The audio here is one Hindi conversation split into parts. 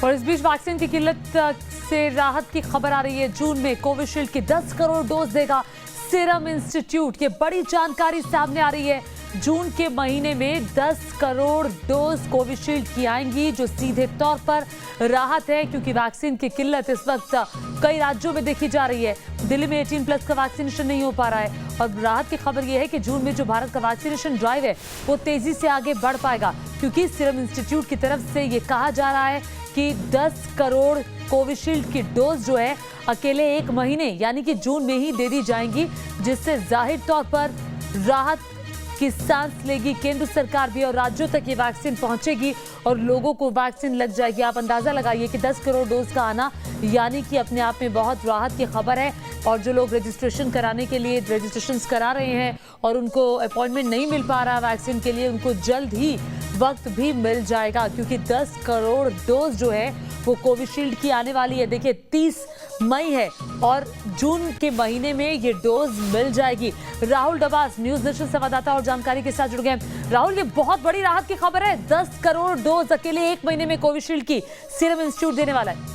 और इस बीच वैक्सीन की किल्लत से राहत की खबर आ रही है। जून में कोविशील्ड की 10 करोड़ डोज देगा सीरम इंस्टीट्यूट। ये बड़ी जानकारी सामने आ रही है। जून के महीने में 10 करोड़ डोज कोविशील्ड की आएंगी, जो सीधे तौर पर राहत है, क्योंकि वैक्सीन की किल्लत इस वक्त कई राज्यों में देखी जा रही है। दिल्ली में 18+ का वैक्सीनेशन नहीं हो पा रहा है और राहत की खबर यह है कि जून में जो भारत का वैक्सीनेशन ड्राइव है वो तेजी से आगे बढ़ पाएगा, क्योंकि सीरम इंस्टीट्यूट की तरफ से ये कहा जा रहा है कि 10 करोड़ कोविशील्ड की डोज जो है अकेले एक महीने यानी कि जून में ही दे दी जाएंगी, जिससे जाहिर तौर पर राहत की सांस लेगी केंद्र सरकार भी और राज्यों तक ये वैक्सीन पहुंचेगी और लोगों को वैक्सीन लग जाएगी। आप अंदाजा लगाइए कि 10 करोड़ डोज का आना यानी कि अपने आप में बहुत राहत की खबर है। और जो लोग रजिस्ट्रेशन कराने के लिए रजिस्ट्रेशन करा रहे हैं और उनको अपॉइंटमेंट नहीं मिल पा रहा वैक्सीन के लिए, उनको जल्द ही वक्त भी मिल जाएगा, क्योंकि 10 करोड़ डोज जो है वो कोविशील्ड की आने वाली है। देखिए 30 मई है और जून के महीने में ये डोज मिल जाएगी। राहुल डबास न्यूज नेशन संवाददाता और जानकारी के साथ जुड़ गए। राहुल, ये बहुत बड़ी राहत की खबर है। 10 करोड़ डोज अकेले एक महीने में कोविशील्ड की सीरम इंस्टीट्यूट देने वाला है।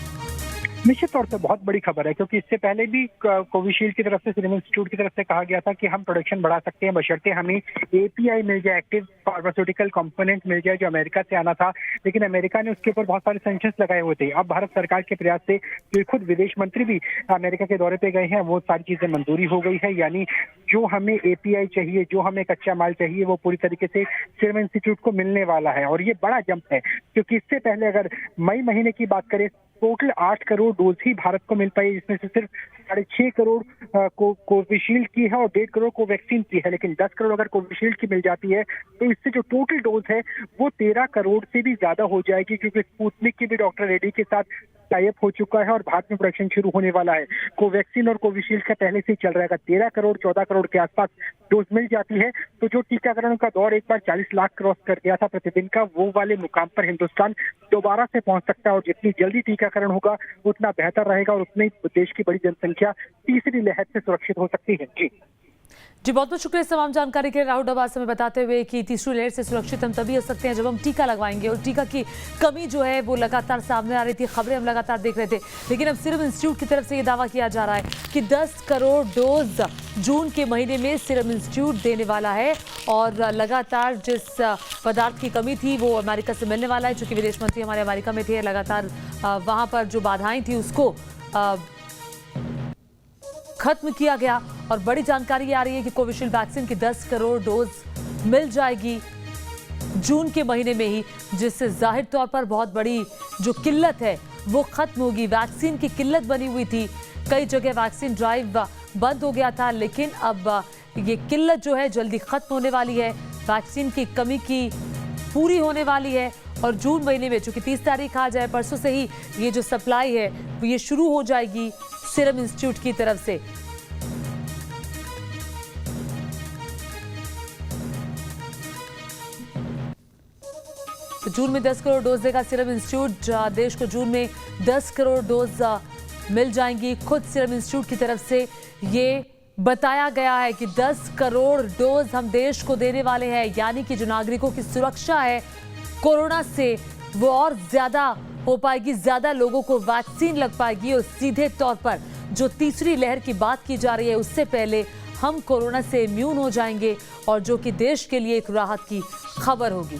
निश्चित तौर पर बहुत बड़ी खबर है, क्योंकि इससे पहले भी कोविशील्ड की तरफ से सीरम इंस्टीट्यूट की तरफ से कहा गया था कि हम प्रोडक्शन बढ़ा सकते हैं बशर्ते हमें एपीआई मिल जाए, एक्टिव फार्मास्यूटिकल कंपोनेंट मिल जाए, जो अमेरिका से आना था। लेकिन अमेरिका ने उसके ऊपर बहुत सारे सैंक्शंस लगाए हुए थे। अब भारत सरकार के प्रयास से जो खुद विदेश मंत्री भी अमेरिका के दौरे पे गए हैं, वो सारी चीजें मंजूरी हो गई है। यानी जो हमें एपीआई चाहिए, जो हमें कच्चा माल चाहिए, वो पूरी तरीके से सीरम इंस्टीट्यूट को मिलने वाला है। और ये बड़ा जंप है, क्योंकि इससे पहले अगर मई महीने की बात करें, टोटल 8 करोड़ डोज ही भारत को मिल पाई, जिसमें से सिर्फ 6.5 करोड़ कोविशील्ड की है और 1.5 करोड़ कोवैक्सीन की है। लेकिन 10 करोड़ अगर कोविशील्ड की मिल जाती है तो इससे जो टोटल डोज है वो 13 करोड़ से भी ज्यादा हो जाएगी, क्योंकि स्पुतनिक की भी डॉक्टर रेड्डी के साथ टाई अप हो चुका है और भारत में प्रोडक्शन शुरू होने वाला है। कोवैक्सीन और कोविशील्ड का पहले से ही चल रहा है। 13 करोड़ 14 करोड़ के आसपास डोज मिल जाती है तो जो टीकाकरण का दौर एक बार 40 लाख क्रॉस कर गया था प्रतिदिन का, वो वाले मुकाम पर हिंदुस्तान दोबारा से पहुंच सकता है। और जितनी जल्दी टीकाकरण होगा उतना बेहतर रहेगा और उतनी देश की बड़ी जनसंख्या तीसरी लहर से सुरक्षित हो सकती है। जी बहुत बहुत शुक्रिया तमाम जानकारी के लिए राहुल डबास हमें बताते हुए कि तीसरी लहर से सुरक्षित हम तभी हो सकते हैं जब हम टीका लगवाएंगे। और टीका की कमी जो है वो लगातार सामने आ रही थी, खबरें हम लगातार देख रहे थे। लेकिन अब सीरम इंस्टीट्यूट की तरफ से ये दावा किया जा रहा है कि 10 करोड़ डोज जून के महीने में सीरम इंस्टीट्यूट देने वाला है। और लगातार जिस पदार्थ की कमी थी वो अमेरिका से मिलने वाला है, चूंकि विदेश मंत्री हमारे अमेरिका में थे। लगातार वहाँ पर जो बाधाएं थी उसको खत्म किया गया और बड़ी जानकारी ये आ रही है कि कोविशील्ड वैक्सीन की 10 करोड़ डोज मिल जाएगी जून के महीने में ही, जिससे जाहिर तौर पर बहुत बड़ी जो किल्लत है वो खत्म होगी। वैक्सीन की किल्लत बनी हुई थी, कई जगह वैक्सीन ड्राइव बंद हो गया था, लेकिन अब ये किल्लत जो है जल्दी खत्म होने वाली है। वैक्सीन की कमी की पूरी होने वाली है और जून महीने में, चूंकि 30 तारीख आ जाए, परसों से ही ये जो सप्लाई है ये शुरू हो जाएगी सीरम इंस्टीट्यूट की तरफ से। तो जून में 10 करोड़ डोज देगा सीरम इंस्टीट्यूट। देश को जून में 10 करोड़ डोज मिल जाएंगी। खुद सीरम इंस्टीट्यूट की तरफ से ये बताया गया है कि 10 करोड़ डोज हम देश को देने वाले हैं, यानी कि जो नागरिकों की सुरक्षा है कोरोना से वो और ज्यादा हो पाएगी, ज्यादा लोगों को वैक्सीन लग पाएगी और सीधे तौर पर जो तीसरी लहर की बात की जा रही है उससे पहले हम कोरोना से इम्यून हो जाएंगे और जो कि देश के लिए एक राहत की खबर होगी।